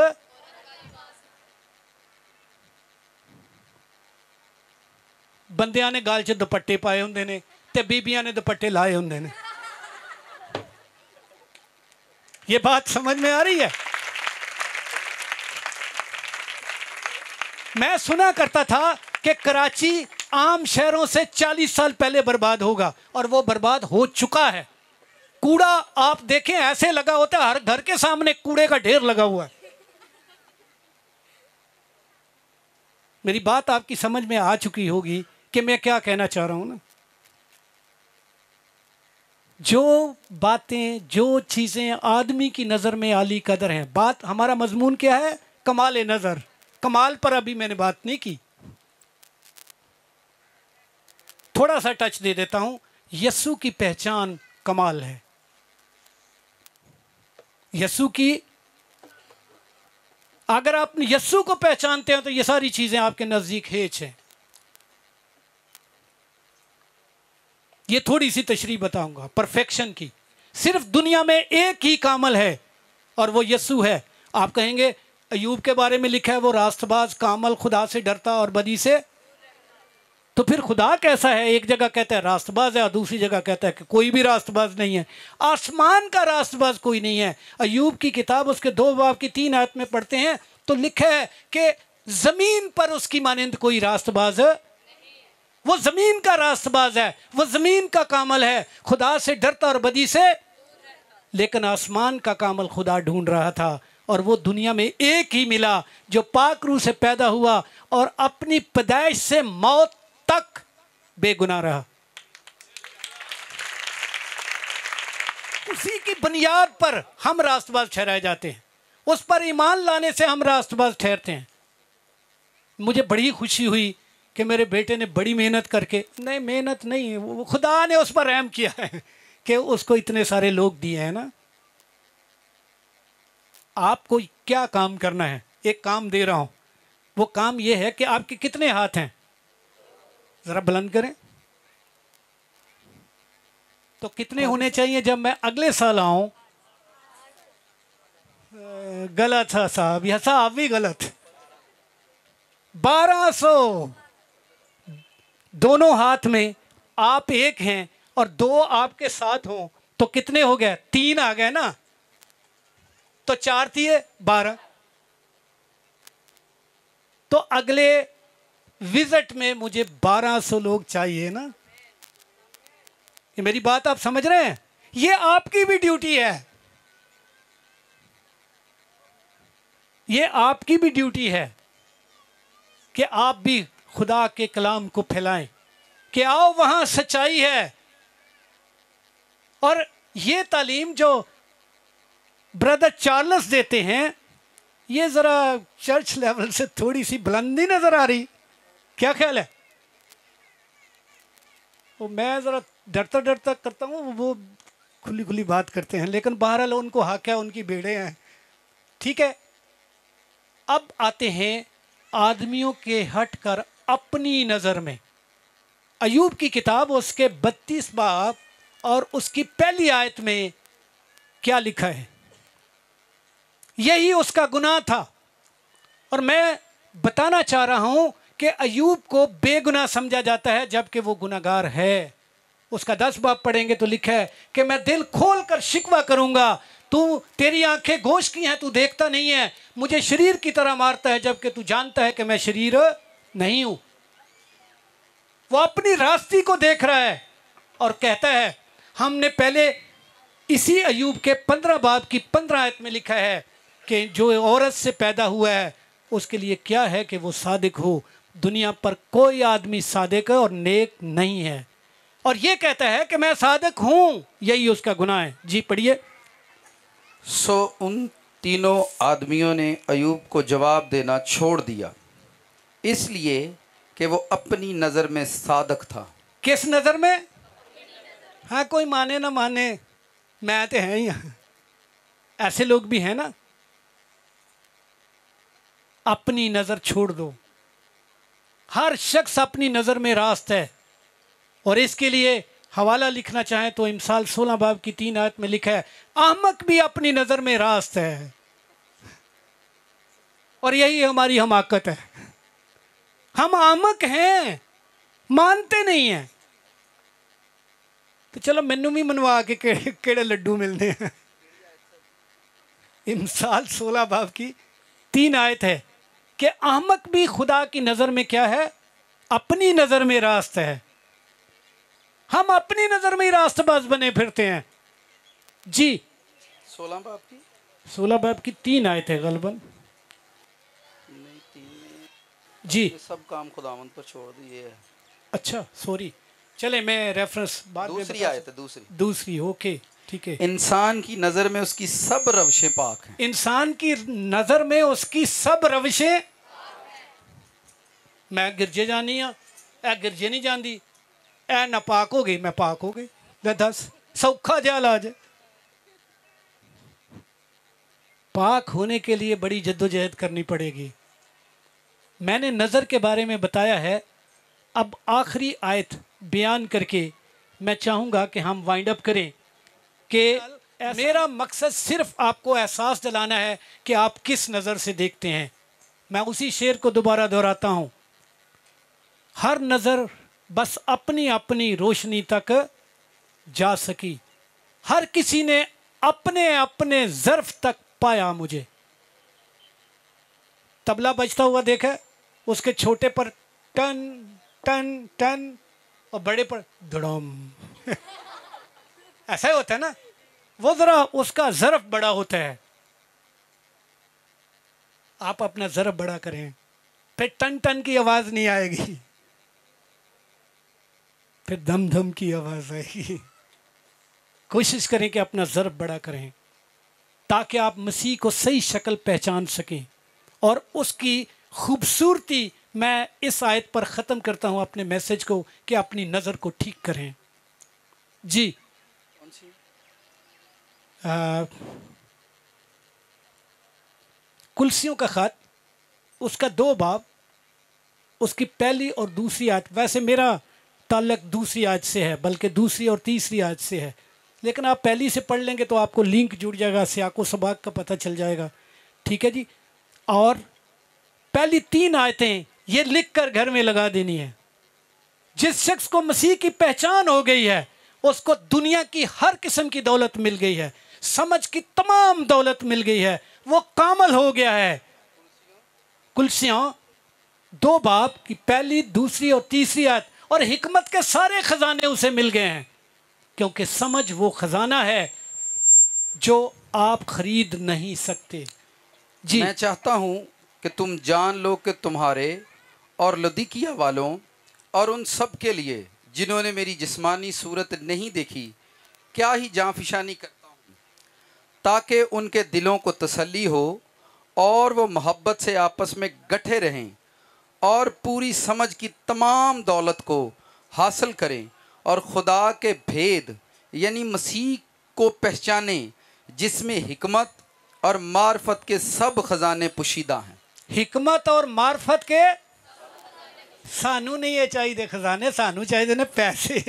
بندیاں نے گال چ دوپٹے پائے ہوندے نے تے بیبیاں نے دوپٹے لائے ہوندے نے۔ یہ بات سمجھ میں آ رہی ہے؟ میں سنا کرتا تھا کہ کراچی عام شہروں سے 40 سال پہلے برباد ہوگا، اور وہ برباد ہو چکا ہے۔ کوڑا آپ دیکھیں ایسے لگا ہوتا ہے، ہر گھر کے سامنے کوڑے کا ڈھیر لگا ہوا ہے۔ میری بات آپ کی سمجھ میں آ چکی ہوگی کہ میں کیا کہنا چاہ رہا ہوں نا۔ جو باتیں، جو چیزیں آدمی کی نظر میں عالی قدر ہیں، بات ہمارا مضمون کیا ہے؟ کمال نظر۔ کمال پر ابھی میں نے بات نہیں کی، تھوڑا سا ٹچ دے دیتا ہوں۔ یسوع کی پہچان کمال ہے۔ یسوع کی، اگر آپ یسوع کو پہچانتے ہیں تو یہ ساری چیزیں آپ کے نزدیک ہیچ ہیں۔ یہ تھوڑی سی تشریح بتاؤں گا پرفیکشن کی۔ صرف دنیا میں ایک ہی کامل ہے اور وہ یسوع ہے۔ آپ کہیں گے ایوب کے بارے میں لکھا ہے وہ راست باز، کامل، خدا سے ڈرتا اور بدی سے، تو پھر خدا کیسا ہے؟ ایک جگہ کہتا ہے راست باز ہے اور دوسری جگہ کہتا ہے کہ کوئی بھی راست باز نہیں ہے۔ آسمان کا راست باز کوئی نہیں ہے۔ ایوب کی کتاب اس کے 2 باب کی 3 آیت میں پڑھتے ہیں تو لکھا ہے کہ زمین پر اس کی مانند کوئی راست باز ہے۔ وہ زمین کا راست باز ہے، وہ زمین کا کامل ہے، خدا سے ڈرتا اور بدی سے۔ لیکن آسمان کا کامل خدا ڈھونڈ رہا تھا، اور وہ دنیا میں ایک ہی ملا جو پاک روح سے پیدا ہوا اور اپنی پیدائش سے موت تک بے گناہ رہا۔ اسی کی بنیاد پر ہم راست باز ٹھہرائے جاتے ہیں، اس پر ایمان لانے سے ہم راست باز ٹھہرتے ہیں۔ مجھے بڑی خوشی ہوئی کہ میرے بیٹے نے بڑی محنت کر کے، نہیں محنت نہیں، وہ خدا نے اس پر رحم کیا ہے کہ اس کو اتنے سارے لوگ دیے ہیں نا۔ آپ کو کیا کام کرنا ہے؟ ایک کام دے رہا ہوں، وہ کام یہ ہے کہ آپ کے کتنے ہاتھ ہیں؟ ذرا بلند کریں تو کتنے ہونے چاہیے جب میں اگلے سال آؤں؟ غلط ہے صاحب، یہ صاحب بھی غلط۔ 1200 دونوں ہاتھ میں، آپ ایک ہیں اور 2 آپ کے ساتھ ہوں تو کتنے ہو گئے؟ 3 آ گئے نا، تو 4 تھے 12۔ تو اگلے وزٹ میں مجھے 1200 لوگ چاہیے نا۔ یہ میری بات آپ سمجھ رہے ہیں؟ یہ آپ کی بھی ڈیوٹی ہے، یہ آپ کی بھی ڈیوٹی ہے کہ آپ بھی خدا کے کلام کو پھیلائیں، کہ آؤ وہاں سچائی ہے۔ اور یہ تعلیم جو بردر چارلس دیتے ہیں، یہ ذرا چرچ لیول سے تھوڑی سی بلندی نظر آ رہی، کیا خیال ہے؟ وہ میں ذرا ڈرتا کرتا ہوں، وہ کھلی کھلی بات کرتے ہیں، لیکن بہرحال ان کو حق ہے، ان کی بھیڑیں ہیں، ٹھیک ہے۔ اب آتے ہیں آدمیوں کے ہٹ کر اپنی نظر میں۔ ایوب کی کتاب اس کے 32 باب اور اس کی پہلی آیت میں کیا لکھا ہے؟ یہی اس کا گناہ تھا، اور میں بتانا چاہ رہا ہوں کہ ایوب کو بے گناہ سمجھا جاتا ہے جبکہ وہ گناہگار ہے۔ اس کا 10 باب پڑھیں گے تو لکھا ہے کہ میں دل کھول کر شکوہ کروں گا، تیری آنکھیں گوش کی ہیں، تو دیکھتا نہیں ہے، مجھے شریر کی طرح مارتا ہے جبکہ تو جانتا ہے کہ میں شریر نہیں ہوں۔ وہ اپنی راستی کو دیکھ رہا ہے اور کہتا ہے، ہم نے پہلے اسی ایوب کے 15 باب کی 15 آیت میں لکھا ہے کہ جو عورت سے پیدا ہوا ہے اس کے لیے کیا ہے کہ وہ صادق ہو۔ دنیا پر کوئی آدمی صادق اور نیک نہیں ہے، اور یہ کہتا ہے کہ میں صادق ہوں، یہی اس کا گناہ ہے۔ جی پڑھیے۔ سو ان تینوں آدمیوں نے ایوب کو جواب دینا چھوڑ دیا، اس لیے کہ وہ اپنی نظر میں صادق تھا۔ کس نظر میں؟ ہاں، کوئی مانے نہ مانے، میں تو ہیں ہی، ایسے لوگ بھی ہیں نا۔ اپنی نظر چھوڑ دو، ہر شخص اپنی نظر میں راست ہے، اور اس کے لیے حوالہ لکھنا چاہیں تو امثال 16 باب کی 3 آیت میں لکھا ہے، احمق بھی اپنی نظر میں راست ہے، اور یہی ہماری حماقت ہے۔ ہم احمق ہیں، مانتے نہیں ہیں، تو چلو مینوں بھی منوا کے کیڑے لڈو ملنے ہیں۔ امثال 16 باب کی 3 آیت ہے کہ احمق بھی خدا کی نظر میں کیا ہے؟ اپنی نظر میں راست ہے۔ ہم اپنی نظر میں ہی راست باز بنے پھرتے ہیں۔ جی 16 باب کی 16 باب کی 3 آیت ہے غالباً۔ جی یہ سب کام خداوند پر چھوڑ دیے ہے۔ اچھا سوری، چلے میں ریفرنس بعد میں دوسری آیت ہے، دوسری اوکے ٹھیک ہے۔ انسان کی نظر میں اس کی سب روشیں پاک ہیں۔ انسان کی نظر میں اس کی سب روشیں، میں گرجے جانی ہاں، اے گرجے نہیں جاندی، اے ناپاک ہو گئی، میں پاک ہو گئی، میں دس سوکھا جا علاج ہے۔ پاک ہونے کے لیے بڑی جدوجہد کرنی پڑے گی۔ میں نے نظر کے بارے میں بتایا ہے، اب آخری آیت بیان کر کے میں چاہوں گا کہ ہم وائنڈ اپ کریں کہ میرا مقصد صرف آپ کو احساس دلانا ہے کہ آپ کس نظر سے دیکھتے ہیں۔ میں اسی شعر کو دوبارہ دہراتا ہوں، ہر نظر بس اپنی اپنی روشنی تک جا سکی، ہر کسی نے اپنے اپنے ظرف تک پایا مجھے۔ طبلہ بجتا ہوا دیکھا، اس کے چھوٹے پر ٹن ٹن ٹن اور بڑے پر دھڑم، ایسا ہی ہوتا ہے نا، وہ ذرا اس کا ظرف بڑا ہوتا ہے۔ آپ اپنا ظرف بڑا کریں، پھر ٹن ٹن کی آواز نہیں آئے گی، پھر دم دم کی آواز آئے گی۔ کوشش کریں کہ اپنا ظرف بڑا کریں تاکہ آپ مسیح کو صحیح شکل پہچان سکیں، اور اس کی خوبصورتی میں اس آیت پر ختم کرتا ہوں اپنے میسج کو کہ اپنی نظر کو ٹھیک کریں۔ جی کلسیوں کا خط، اس کا 2 باب، اس کی پہلی اور دوسری آیت، ویسے میرا تعلق دوسری آیت سے ہے، بلکہ دوسری اور تیسری آیت سے ہے، لیکن آپ پہلی سے پڑھ لیں گے تو آپ کو لنک جڑ جائے گا، سیاق و سباق کا پتہ چل جائے گا، ٹھیک ہے جی۔ اور پہلی 3 آیتیں یہ لکھ کر گھر میں لگا دینی ہے۔ جس شخص کو مسیح کی پہچان ہو گئی ہے اس کو دنیا کی ہر قسم کی دولت مل گئی ہے، سمجھ کی تمام دولت مل گئی ہے، وہ کامل ہو گیا ہے۔ کلسیوں 2 باب کی پہلی، دوسری اور تیسری آیت، اور حکمت کے سارے خزانے اسے مل گئے ہیں، کیونکہ سمجھ وہ خزانہ ہے جو آپ خرید نہیں سکتے۔ جی میں چاہتا ہوں کہ تم جان لو کہ تمہارے اور لودیکیا والوں اور ان سب کے لیے جنہوں نے میری جسمانی صورت نہیں دیکھی کیا ہی جاں فشانی کرتا ہوں، تاکہ ان کے دلوں کو تسلی ہو اور وہ محبت سے آپس میں گٹھے رہیں اور پوری سمجھ کی تمام دولت کو حاصل کریں اور خدا کے بھید یعنی مسیح کو پہچانے جس میں حکمت اور معرفت کے سب خزانے پوشیدہ ہیں. حکمت اور معرفت کے سانو نہیں یہ چاہیے خزانے، سانو چاہیے نے پیسے.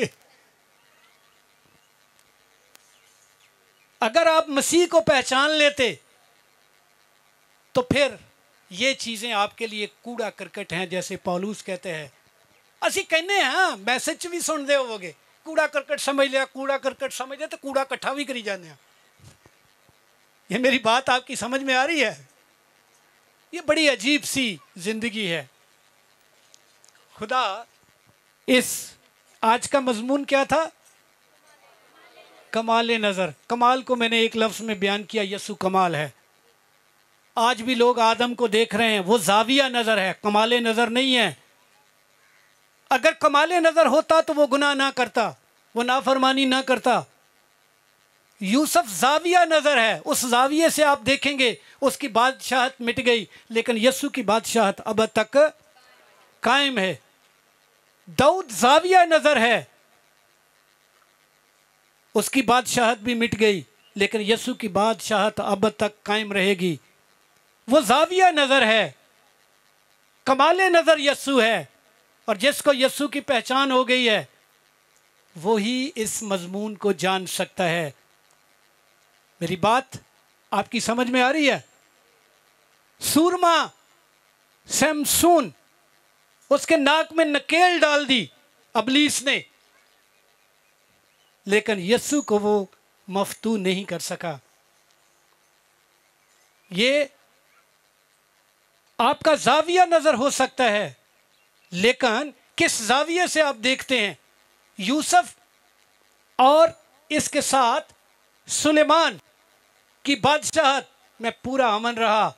اگر آپ مسیح کو پہچان لیتے تو پھر یہ چیزیں آپ کے لیے کوڑا کرکٹ ہیں. جیسے پولوس کہتے ہیں، اسی کہنے ہیں میسج بھی سن دے ہو گے، کوڑا کرکٹ سمجھ لیا، کوڑا کرکٹ سمجھ لیا تو کوڑا کٹھا بھی کری جانے ہیں. یہ میری بات آپ کی سمجھ میں آ رہی ہے؟ یہ بڑی عجیب سی زندگی ہے. خدا اس آج کا مضمون کیا تھا؟ کمال نظر. کمال کو میں نے ایک لفظ میں بیان کیا، یسوع کمال ہے. آج بھی لوگ آدم کو دیکھ رہے ہیں، وہ زاویہ نظر ہے، کمال نظر نہیں ہے. اگر کمال نظر ہوتا تو وہ گناہ نہ کرتا، وہ نافرمانی نہ کرتا. یوسف زاویہ نظر ہے، اس زاویے سے آپ دیکھیں گے اس کی بادشاہت مٹ گئی، لیکن یسوع کی بادشاہت اب تک قائم ہے. داؤد زاویہ نظر ہے، اس کی بادشاہت بھی مٹ گئی، لیکن یسوع کی بادشاہت اب تک قائم رہے گی. وہ زاویہ نظر ہے، کمال نظر یسوع ہے. اور جس کو یسوع کی پہچان ہو گئی ہے وہی اس مضمون کو جان سکتا ہے. میری بات آپ کی سمجھ میں آ رہی ہے؟ سورما سمسون، اس کے ناک میں نکیل ڈال دی ابلیس نے، لیکن یسوع کو وہ مفتون نہیں کر سکا. یہ آپ کا زاویہ نظر ہو سکتا ہے، لیکن کس زاویے سے آپ دیکھتے ہیں؟ یوسف اور اس کے ساتھ سلیمان کی بادشاہت میں پورا امن رہا،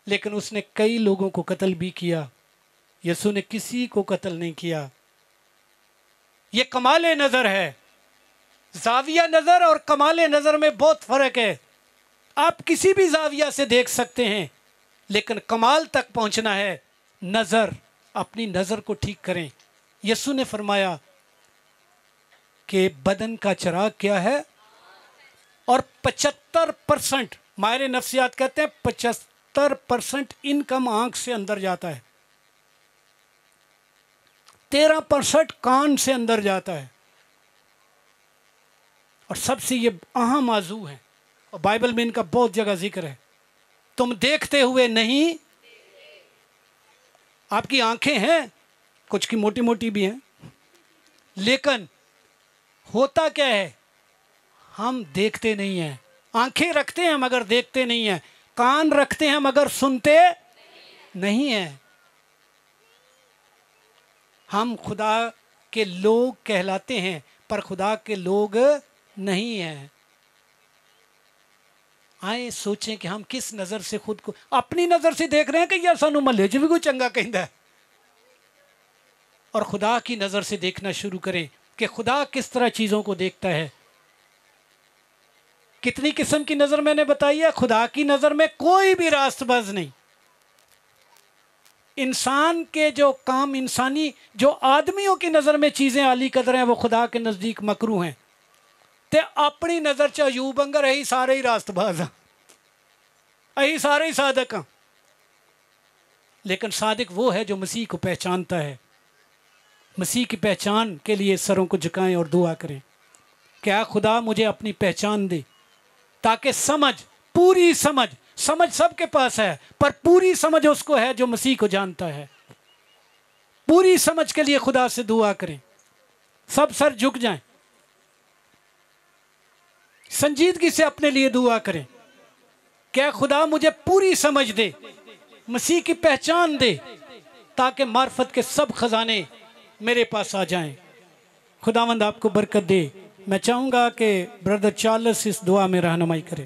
لیکن اس نے کئی لوگوں کو قتل بھی کیا. یسوع نے کسی کو قتل نہیں کیا. یہ کمال نظر ہے. زاویہ نظر اور کمال نظر میں بہت فرق ہے. آپ کسی بھی زاویہ سے دیکھ سکتے ہیں، لیکن کمال تک پہنچنا ہے. نظر، اپنی نظر کو ٹھیک کریں. یسوع نے فرمایا کہ بدن کا چراغ کیا ہے، اور 75% ماہر نفسیات کہتے ہیں 75% انکم آنکھ سے اندر جاتا ہے، 13% کان سے اندر جاتا ہے. اور سب سے یہ اہم موضوع ہے، اور بائبل میں ان کا بہت جگہ ذکر ہے. تم دیکھتے ہوئے نہیں، آپ کی آنکھیں ہیں، کچھ کی موٹی موٹی بھی ہیں، لیکن ہوتا کیا ہے؟ ہم دیکھتے نہیں ہیں. آنکھیں رکھتے ہیں مگر دیکھتے نہیں ہیں، کان رکھتے ہیں مگر سنتے نہیں ہیں. ہم خدا کے لوگ کہلاتے ہیں پر خدا کے لوگ نہیں ہیں. آئے سوچیں کہ ہم کس نظر سے خود کو، اپنی نظر سے دیکھ رہے ہیں کہ یار سانو محلے چ بھی کوئی چنگا کہندا ہے، اور خدا کی نظر سے دیکھنا شروع کریں کہ خدا کس طرح چیزوں کو دیکھتا ہے. کتنی قسم کی نظر میں نے بتائی ہے. خدا کی نظر میں کوئی بھی راست باز نہیں. انسان کے جو کام، انسانی جو آدمیوں کی نظر میں چیزیں عالی قدر ہیں، وہ خدا کے نزدیک مکروہ ہیں. تے اپنی نظر چ ایوب انگر اہی سارے ہی راست باز ہیں، اہی سارے ہی صادق ہیں. لیکن صادق وہ ہے جو مسیح کو پہچانتا ہے. مسیح کی پہچان کے لیے سروں کو جھکائیں اور دعا کریں کہ اے خدا مجھے اپنی پہچان دے، تاکہ سمجھ، پوری سمجھ سب کے پاس ہے، پر پوری سمجھ اس کو ہے جو مسیح کو جانتا ہے. پوری سمجھ کے لیے خدا سے دعا کریں. سب سر جھک جائیں، سنجیدگی سے اپنے لیے دعا کریں کہ اے خدا مجھے پوری سمجھ دے، مسیح کی پہچان دے، تاکہ معرفت کے سب خزانے میرے پاس آ جائیں. خداوند آپ کو برکت دے. میں چاہوں گا کہ بردر چارلس اس دعا میں رہنمائی کرے.